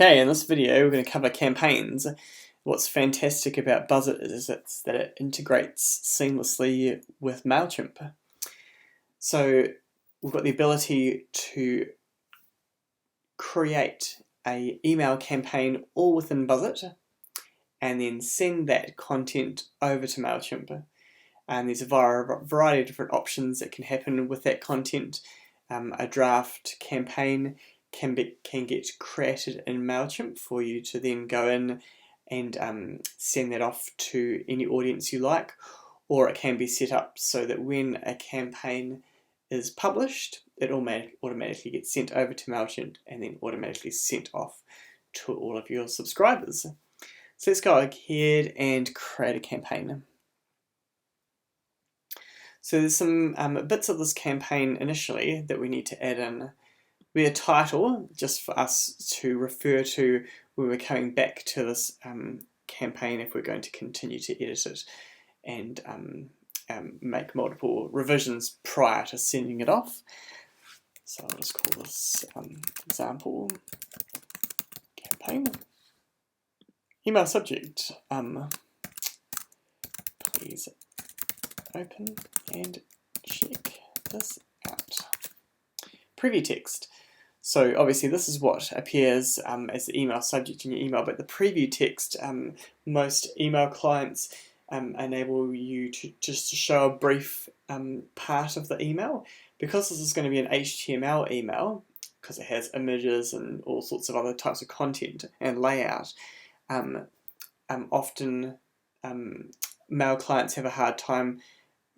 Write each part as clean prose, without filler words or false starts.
Okay, in this video we're going to cover campaigns. What's fantastic about Buzzit is that it integrates seamlessly with MailChimp. So we've got the ability to create an email campaign all within Buzzit and then send that content over to MailChimp. And there's a variety of different options that can happen with that content. A draft campaign can get created in MailChimp for you to then go in and send that off to any audience you like, or it can be set up so that when a campaign is published, it automatically gets sent over to MailChimp and then automatically sent off to all of your subscribers. So let's go ahead and create a campaign. So there's some bits of this campaign initially that we need to add in. We have a title just for us to refer to when we're coming back to this campaign if we're going to continue to edit it and make multiple revisions prior to sending it off. So I'll just call this example campaign. Email subject, please open and check this out. Preview text. So obviously this is what appears as the email subject in your email, but the preview text, most email clients enable you to just show a brief part of the email. Because this is going to be an HTML email, because it has images and all sorts of other types of content and layout, often mail clients have a hard time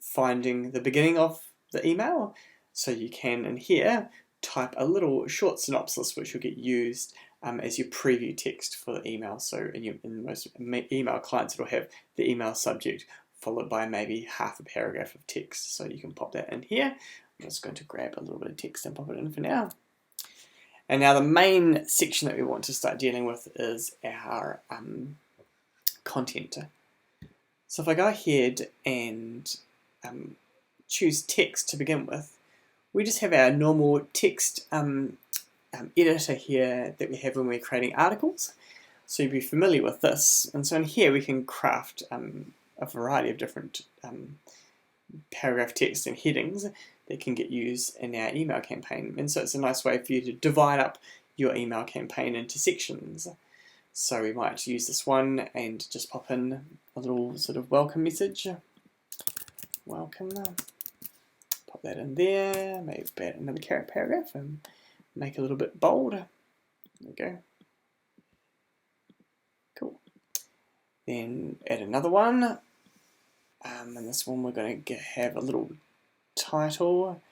finding the beginning of the email. So you can, in here, type a little short synopsis which will get used as your preview text for the email. So in most email clients, it'll have the email subject followed by maybe half a paragraph of text. So you can pop that in here. I'm just going to grab a little bit of text and pop it in for now. And now the main section that we want to start dealing with is our content. So if I go ahead and choose text to begin with, we just have our normal text editor here that we have when we're creating articles. So you'll be familiar with this. And so in here we can craft a variety of different paragraph text and headings that can get used in our email campaign. And so it's a nice way for you to divide up your email campaign into sections. So we might use this one and just pop in a little sort of welcome message. Welcome. Pop that in there, maybe add another paragraph and make it a little bit bold. There we go. Cool. Then add another one. And this one we're going to have a little title.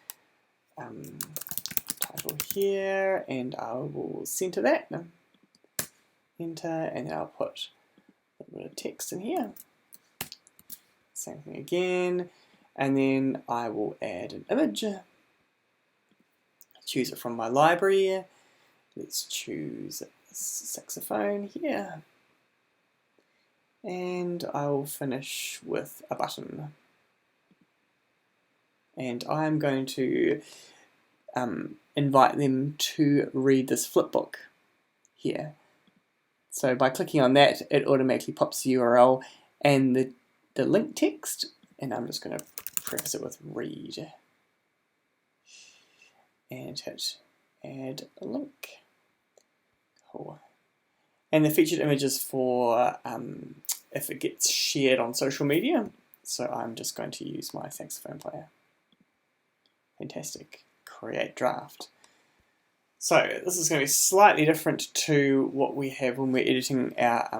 Title here, and I will center that. Enter, and then I'll put a little bit of text in here. Same thing again. And then I will add an image. Choose it from my library. Let's choose saxophone here. And I'll finish with a button. And I'm going to invite them to read this flipbook here. So by clicking on that, it automatically pops the URL and the link text. And I'm just going to preface it with read and hit add a link. Cool. And the featured image is for if it gets shared on social media. So I'm just going to use my saxophone player. Fantastic. Create draft. So this is going to be slightly different to what we have when we're editing our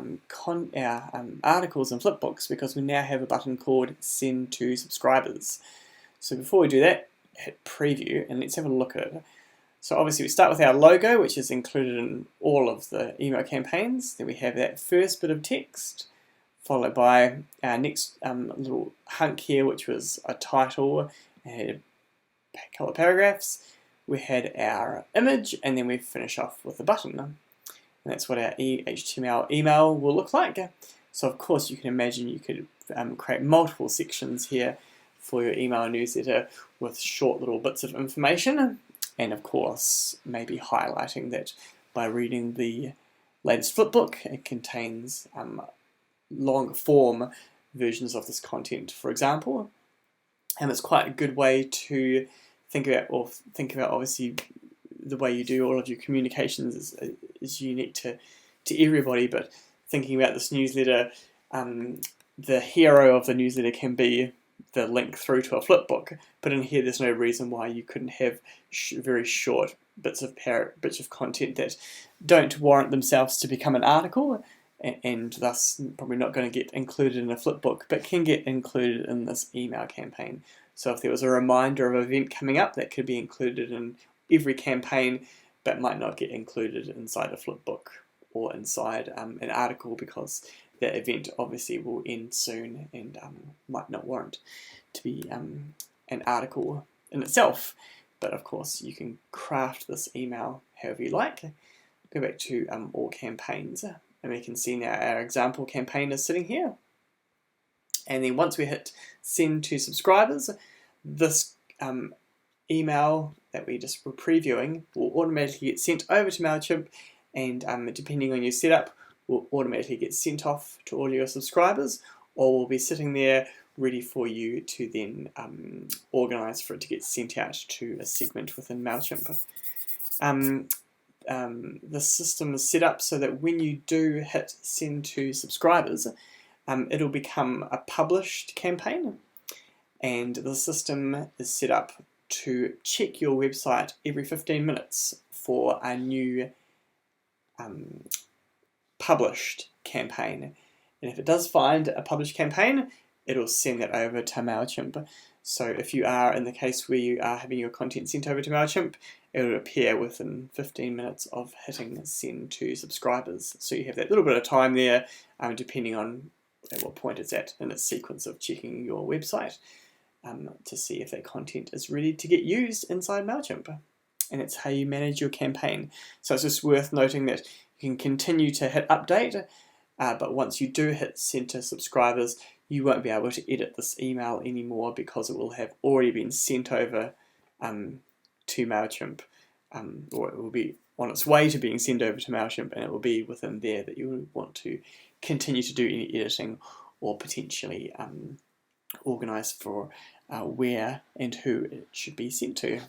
articles and flipbooks, because we now have a button called Send to Subscribers. So before we do that, hit Preview and let's have a look at it. So obviously we start with our logo, which is included in all of the email campaigns. Then we have that first bit of text, followed by our next little hunk here, which was a title and a couple of paragraphs. We had our image, and then we finish off with a button. And that's what our HTML email will look like. So of course you can imagine you could create multiple sections here for your email newsletter with short little bits of information. And of course, maybe highlighting that by reading the latest flipbook. It contains long form versions of this content, for example, and it's quite a good way to think about obviously the way you do all of your communications is unique to everybody, but thinking about this newsletter, the hero of the newsletter can be the link through to a flipbook, but in here there's no reason why you couldn't have very short bits of content that don't warrant themselves to become an article, and thus probably not going to get included in a flipbook, but can get included in this email campaign. So if there was a reminder of an event coming up, that could be included in every campaign, but might not get included inside a flipbook or inside an article, because that event obviously will end soon and might not warrant to be an article in itself. But of course, you can craft this email however you like. Go back to all campaigns, and we can see now our example campaign is sitting here. And then once we hit send to subscribers, this email that we just were previewing will automatically get sent over to MailChimp, and depending on your setup, will automatically get sent off to all your subscribers, or will be sitting there ready for you to then organise for it to get sent out to a segment within MailChimp. The system is set up so that when you do hit send to subscribers, it'll become a published campaign, and the system is set up to check your website every 15 minutes for a new published campaign. And if it does find a published campaign, it'll send that over to MailChimp. So if you are in the case where you are having your content sent over to MailChimp, it will appear within 15 minutes of hitting send to subscribers. So you have that little bit of time there, depending on at what point it's at in its sequence of checking your website, to see if that content is ready to get used inside MailChimp. And it's how you manage your campaign. So it's just worth noting that you can continue to hit update, but once you do hit send to subscribers, you won't be able to edit this email anymore, because it will have already been sent over to MailChimp, or it will be on its way to being sent over to MailChimp, and it will be within there that you would want to continue to do any editing or potentially organise for where and who it should be sent to.